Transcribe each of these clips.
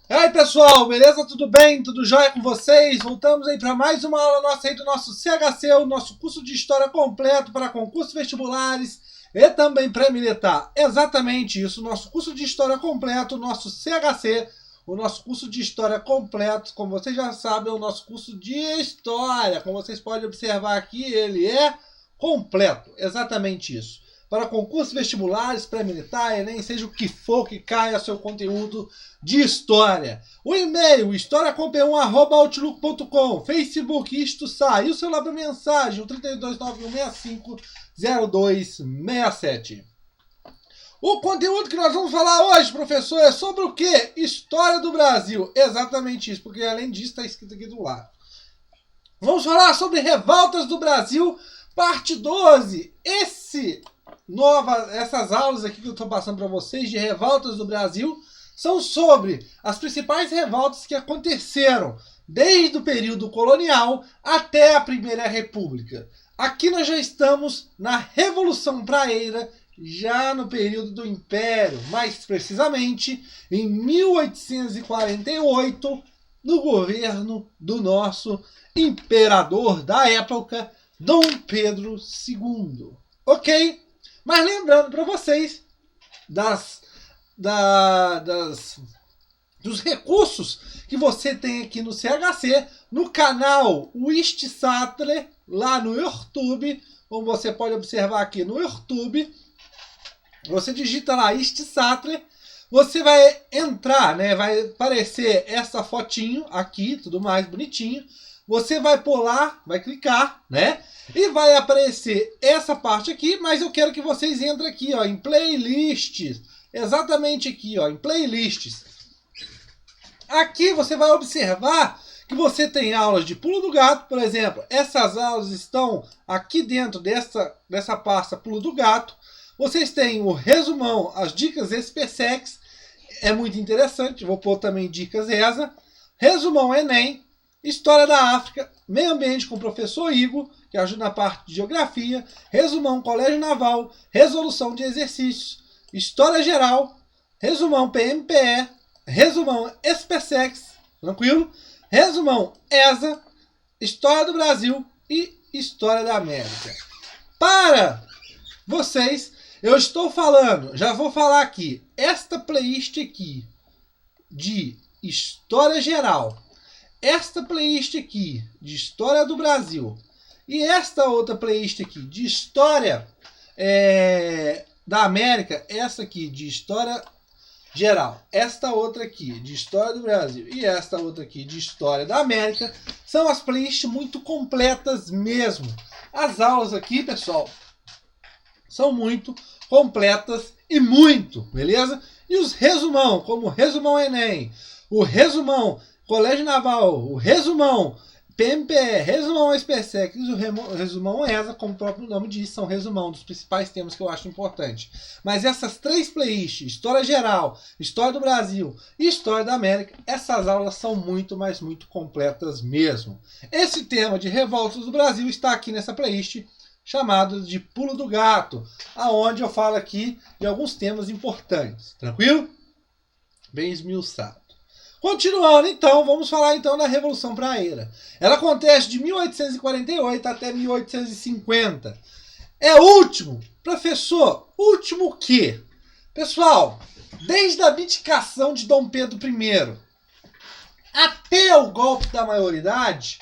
E aí pessoal, beleza? Tudo bem? Tudo jóia com vocês? Voltamos aí para mais uma aula nossa aí do nosso CHC, o nosso curso de História completo para concursos vestibulares e também pré-militar. Exatamente isso, nosso curso de História completo, o nosso CHC, o nosso curso de História completo, como vocês já sabem, é o nosso curso de História. Como vocês podem observar aqui, ele é completo, exatamente isso. Para concursos vestibulares, pré-militar, Enem, seja o que for que caia seu conteúdo de história. O e-mail, historiacom1@outlook.com. Facebook, isto sai. E o celular para mensagem, o 3291650267. O conteúdo que nós vamos falar hoje, professor, é sobre o quê? História do Brasil. Exatamente isso, porque além disso está escrito aqui do lado. Vamos falar sobre revoltas do Brasil, parte 12. Essas aulas aqui que eu estou passando para vocês de revoltas do Brasil são sobre as principais revoltas que aconteceram desde o período colonial até a Primeira República. Aqui nós já estamos na Revolução Praeira, já no período do Império, mais precisamente em 1848, no governo do nosso imperador da época, Dom Pedro II. Ok? Mas lembrando para vocês dos recursos que você tem aqui no CHC, no canal Wistsatre, lá no YouTube, como você pode observar aqui no YouTube. Você digita lá Wistsatre, você vai entrar, né? Vai aparecer essa fotinho aqui, tudo mais bonitinho. Você vai pular, vai clicar, né? E vai aparecer essa parte aqui, mas eu quero que vocês entrem aqui, ó, em playlists. Exatamente aqui, ó, em playlists. Aqui você vai observar que você tem aulas de pulo do gato, por exemplo. Essas aulas estão aqui dentro dessa pasta pulo do gato. Vocês têm o resumão, as dicas SPSEX, é muito interessante. Vou pôr também dicas ESA. Resumão Enem. História da África, Meio Ambiente com o professor Igor, que ajuda na parte de Geografia, Resumão Colégio Naval, Resolução de Exercícios, História Geral, Resumão PMPE, Resumão SPSEX, tranquilo? Resumão ESA, História do Brasil e História da América. Para vocês, eu estou falando, já vou falar aqui, esta playlist aqui de História Geral, esta playlist aqui de História do Brasil e esta outra playlist aqui de História da América, essa aqui de História Geral, esta outra aqui de História do Brasil e esta outra aqui de História da América, são as playlists muito completas mesmo. As aulas aqui, pessoal, são muito completas e muito, beleza? E os resumão, como o Resumão Enem, o Resumão Colégio Naval, o Resumão PMPE, Resumão SPSEC e o Resumão ESA, como o próprio nome diz, são resumão dos principais temas que eu acho importante. Mas essas três playlists, História Geral, História do Brasil e História da América, essas aulas são muito, mas muito completas mesmo. Esse tema de revoltas do Brasil está aqui nessa playlist, chamado de Pulo do Gato, aonde eu falo aqui de alguns temas importantes. Tranquilo? Bem esmiuçado. Continuando, então, vamos falar então da Revolução Praeira. Ela acontece de 1848 até 1850. É último, professor, último o quê? Pessoal, desde a abdicação de Dom Pedro I até o golpe da maioridade,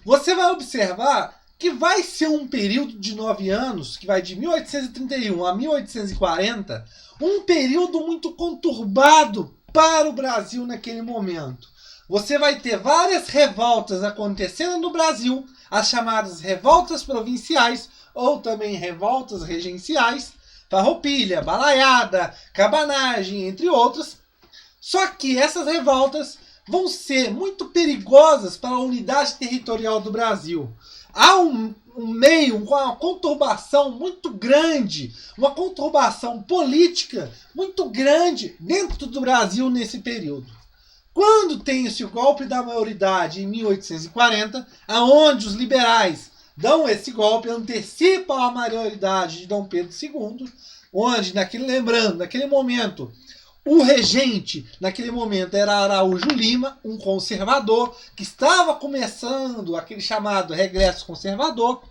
você vai observar que vai ser um período de 9 anos, que vai de 1831 a 1840, um período muito conturbado para o Brasil naquele momento. Você vai ter várias revoltas acontecendo no Brasil, as chamadas revoltas provinciais ou também revoltas regenciais, farroupilha, balaiada, cabanagem, entre outras. Só que essas revoltas vão ser muito perigosas para a unidade territorial do Brasil. Há uma conturbação muito grande, uma conturbação política muito grande dentro do Brasil nesse período. Quando tem esse golpe da maioridade em 1840, aonde os liberais dão esse golpe, antecipam a maioridade de Dom Pedro II, onde, naquele momento, O regente, naquele momento, era Araújo Lima, um conservador, que estava começando aquele chamado regresso conservador.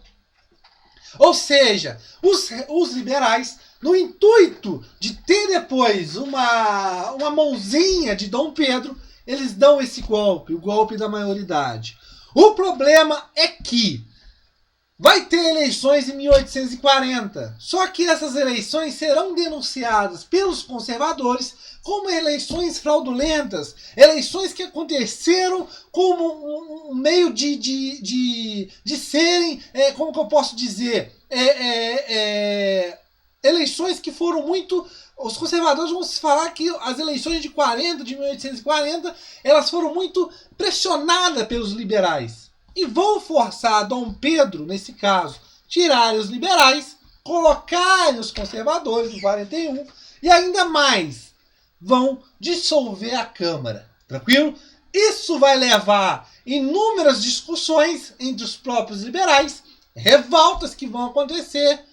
Ou seja, os liberais, no intuito de ter depois uma mãozinha de Dom Pedro, eles dão esse golpe, o golpe da maioridade. O problema é que vai ter eleições em 1840, só que essas eleições serão denunciadas pelos conservadores como eleições fraudulentas, eleições que aconteceram como um meio de serem, como que eu posso dizer, eleições que foram muito... Os conservadores vão falar que as eleições de 1840, elas foram muito pressionadas pelos liberais. E vão forçar Dom Pedro, nesse caso, tirarem os liberais, colocarem os conservadores em 41 e ainda mais vão dissolver a Câmara. Tranquilo? Isso vai levar inúmeras discussões entre os próprios liberais, revoltas que vão acontecer,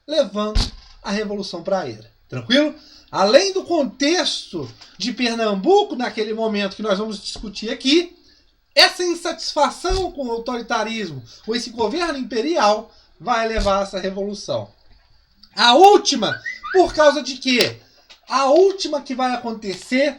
levando a Revolução Praieira. Tranquilo? Além do contexto de Pernambuco, naquele momento que nós vamos discutir aqui, essa insatisfação com o autoritarismo, com esse governo imperial, vai levar a essa revolução. A última, por causa de quê? A última que vai acontecer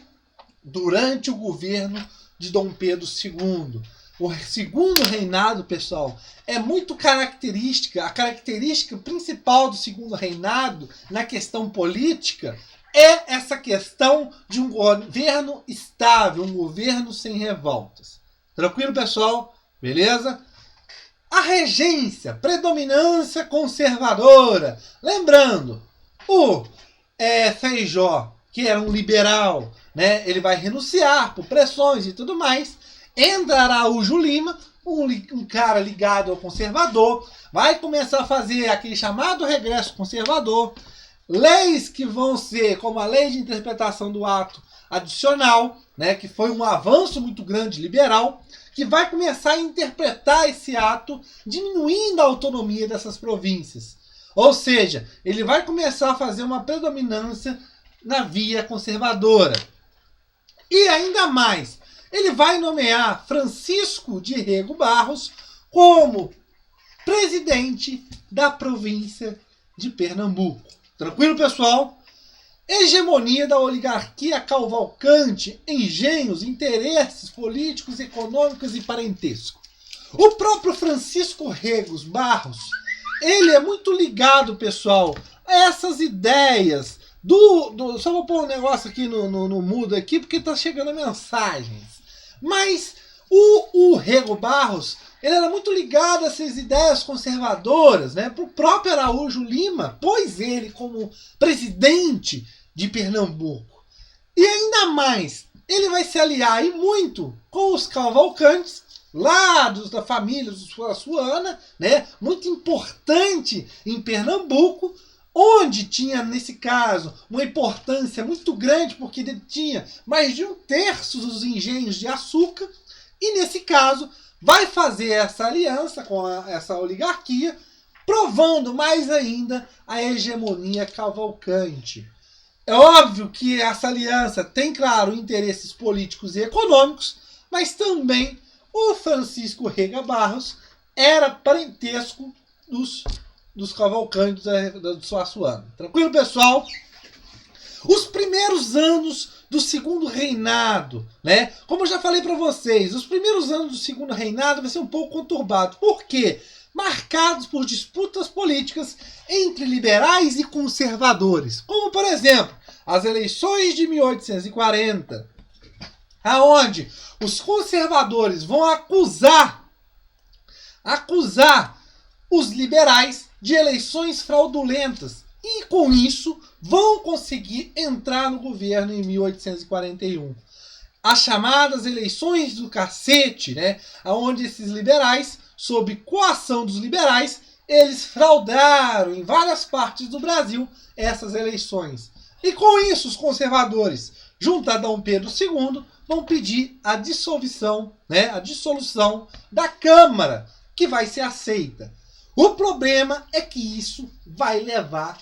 durante o governo de Dom Pedro II. O segundo reinado, pessoal, é muito característica. A característica principal do segundo reinado na questão política é essa questão de um governo estável, um governo sem revoltas. Tranquilo, pessoal? Beleza? A regência, predominância conservadora. Lembrando, o Feijó, que era um liberal, né, ele vai renunciar por pressões e tudo mais. Entra Araújo Lima, um cara ligado ao conservador, vai começar a fazer aquele chamado regresso conservador. Leis que vão ser, como a lei de interpretação do ato adicional, né, que foi um avanço muito grande liberal, que vai começar a interpretar esse ato, diminuindo a autonomia dessas províncias. Ou seja, ele vai começar a fazer uma predominância na via conservadora. E ainda mais, ele vai nomear Francisco de Rego Barros como presidente da província de Pernambuco. Tranquilo, pessoal? Hegemonia da oligarquia Cavalcante, engenhos, interesses políticos, econômicos e parentesco. O próprio Francisco Regos Barros, ele é muito ligado, pessoal, a essas ideias só vou pôr um negócio aqui no mudo aqui, porque tá chegando mensagens. Mas o Rego Barros, ele era muito ligado a essas ideias conservadoras, né? Pro próprio Araújo Lima, pôs ele como presidente de Pernambuco. E ainda mais, ele vai se aliar e muito com os Cavalcantes, lá da família Suana, né? Muito importante em Pernambuco, onde tinha, nesse caso, uma importância muito grande, porque ele tinha mais de 1/3 dos engenhos de açúcar, e nesse caso vai fazer essa aliança com essa oligarquia, provando mais ainda a hegemonia Cavalcante. É óbvio que essa aliança tem, claro, interesses políticos e econômicos, mas também o Francisco Rega Barros era parentesco dos Cavalcantes do Suaçuano. Tranquilo, pessoal? Os primeiros anos do segundo reinado, né? Como eu já falei para vocês, os primeiros anos do segundo reinado vai ser um pouco conturbado. Por quê? Marcados por disputas políticas entre liberais e conservadores. Como, por exemplo, as eleições de 1840, aonde os conservadores vão acusar os liberais de eleições fraudulentas e, com isso, vão conseguir entrar no governo em 1841. As chamadas eleições do cacete, né? Onde esses liberais, sob coação dos liberais, eles fraudaram em várias partes do Brasil essas eleições. E com isso, os conservadores, junto a Dom Pedro II, vão pedir a dissolução, né? A dissolução da Câmara, que vai ser aceita. O problema é que isso vai levar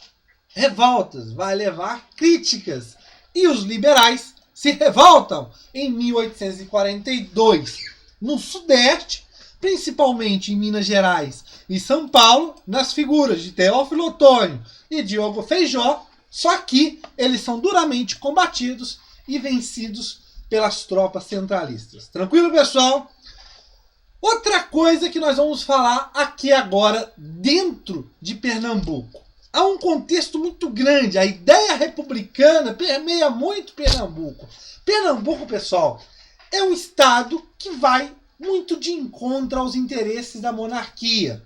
revoltas, vai levar críticas e os liberais se revoltam em 1842 no Sudeste, principalmente em Minas Gerais e São Paulo, nas figuras de Teófilo Otônio e Diogo Feijó, só que eles são duramente combatidos e vencidos pelas tropas centralistas. Tranquilo, pessoal? Outra coisa que nós vamos falar aqui agora, dentro de Pernambuco. Há um contexto muito grande, a ideia republicana permeia muito Pernambuco. Pernambuco, pessoal, é um estado que vai muito de encontro aos interesses da monarquia.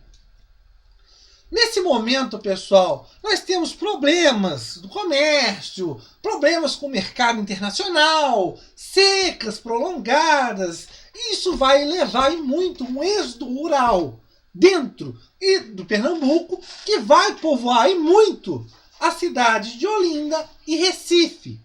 Nesse momento, pessoal, nós temos problemas do comércio, problemas com o mercado internacional, secas prolongadas. Isso vai levar muito um êxodo rural dentro do Pernambuco, que vai povoar muito a cidade de Olinda e Recife.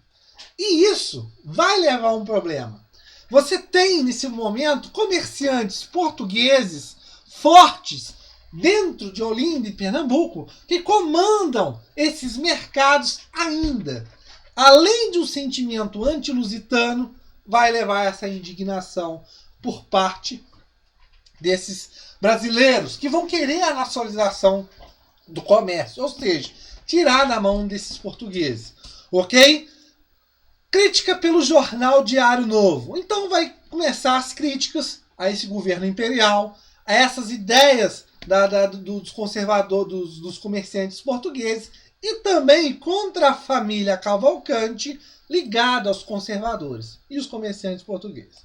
E isso vai levar a um problema. Você tem, nesse momento, comerciantes portugueses fortes dentro de Olinda e Pernambuco que comandam esses mercados ainda. Além de um sentimento anti-lusitano, vai levar a essa indignação por parte desses brasileiros que vão querer a nacionalização do comércio, ou seja, tirar da mão desses portugueses, ok? Crítica pelo jornal Diário Novo. Então vai começar as críticas a esse governo imperial, a essas ideias dos conservadores, dos comerciantes portugueses e também contra a família Cavalcante ligada aos conservadores e os comerciantes portugueses.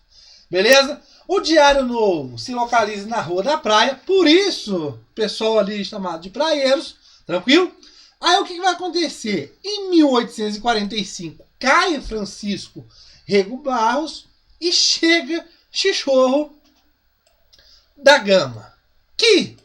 Beleza? O Diário Novo se localiza na Rua da Praia, por isso o pessoal ali chamado de praieiros, tranquilo? Aí o que vai acontecer? Em 1845 cai Francisco Rego Barros e chega Chichorro da Gama, que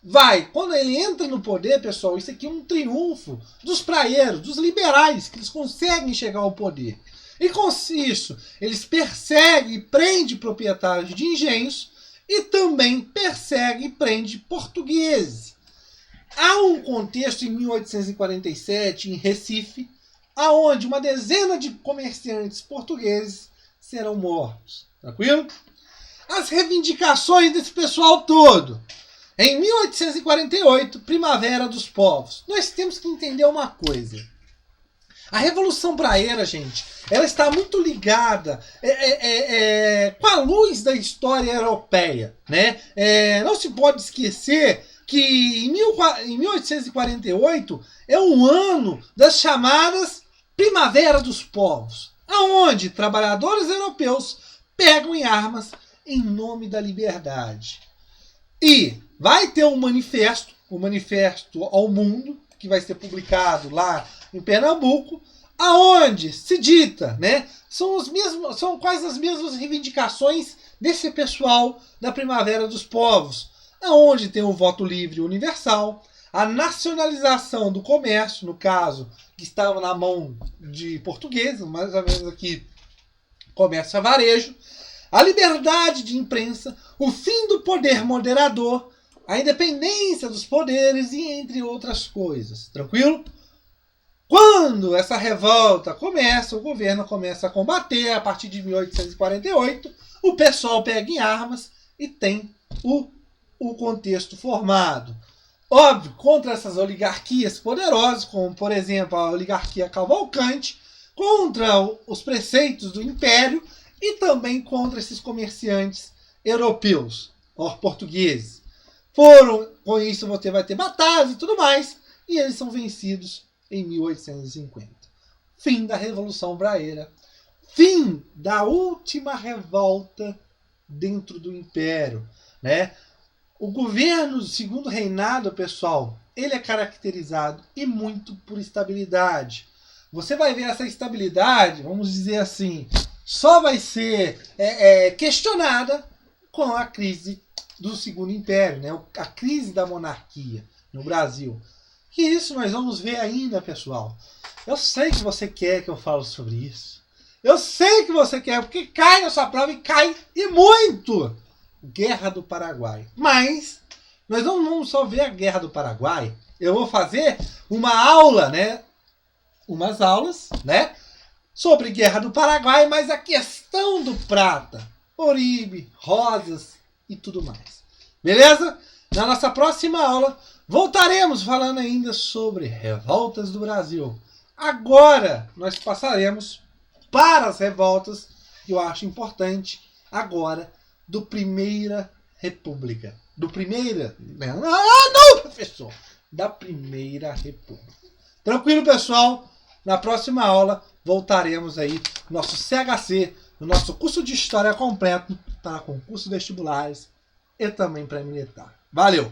vai, quando ele entra no poder, pessoal, isso aqui é um triunfo dos praieiros, dos liberais, que eles conseguem chegar ao poder. E com isso, eles perseguem e prendem proprietários de engenhos e também perseguem e prendem portugueses. Há um contexto em 1847, em Recife, aonde uma dezena de comerciantes portugueses serão mortos. Tranquilo? As reivindicações desse pessoal todo. Em 1848, Primavera dos Povos. Nós temos que entender uma coisa. A Revolução Praieira, gente, ela está muito ligada com a luz da história europeia, né? Não se pode esquecer que em 1848 é um ano das chamadas Primavera dos Povos, aonde trabalhadores europeus pegam em armas em nome da liberdade. E vai ter um manifesto, o Manifesto ao Mundo, que vai ser publicado lá em Pernambuco, aonde se dita, né, são quase as mesmas reivindicações desse pessoal da Primavera dos Povos, aonde tem o voto livre universal, a nacionalização do comércio, no caso, que estava na mão de portugueses, mais ou menos aqui, comércio a varejo, a liberdade de imprensa, o fim do poder moderador, a independência dos poderes e entre outras coisas. Tranquilo? Quando essa revolta começa, o governo começa a combater, a partir de 1848, o pessoal pega em armas e tem o contexto formado. Óbvio, contra essas oligarquias poderosas, como, por exemplo, a oligarquia Cavalcante, contra os preceitos do Império e também contra esses comerciantes europeus, portugueses. Com isso você vai ter batalhas e tudo mais, e eles são vencidos em 1850. Fim da Revolução Praieira. Fim da última revolta dentro do Império, né? O governo do Segundo Reinado, pessoal, ele é caracterizado e muito por estabilidade. Você vai ver essa estabilidade, vamos dizer assim, só vai ser questionada com a crise do Segundo Império, né? A crise da monarquia no Brasil. Que isso nós vamos ver ainda, pessoal. Eu sei que você quer que eu fale sobre isso. Eu sei que você quer, porque cai na sua prova e cai e muito. Guerra do Paraguai. Mas nós não vamos só ver a Guerra do Paraguai. Eu vou fazer uma aula, né? Umas aulas, né? sobre Guerra do Paraguai, mas a questão do prata, Oribe, Rosas e tudo mais. Beleza? Na nossa próxima aula, voltaremos falando ainda sobre revoltas do Brasil. Agora, nós passaremos para as revoltas, que eu acho importante, agora, do Primeira República. Do Primeira... não, professor! Da Primeira República. Tranquilo, pessoal? Na próxima aula, voltaremos aí no nosso CHC, no nosso curso de História completo, para concursos vestibulares e também para militar. Valeu!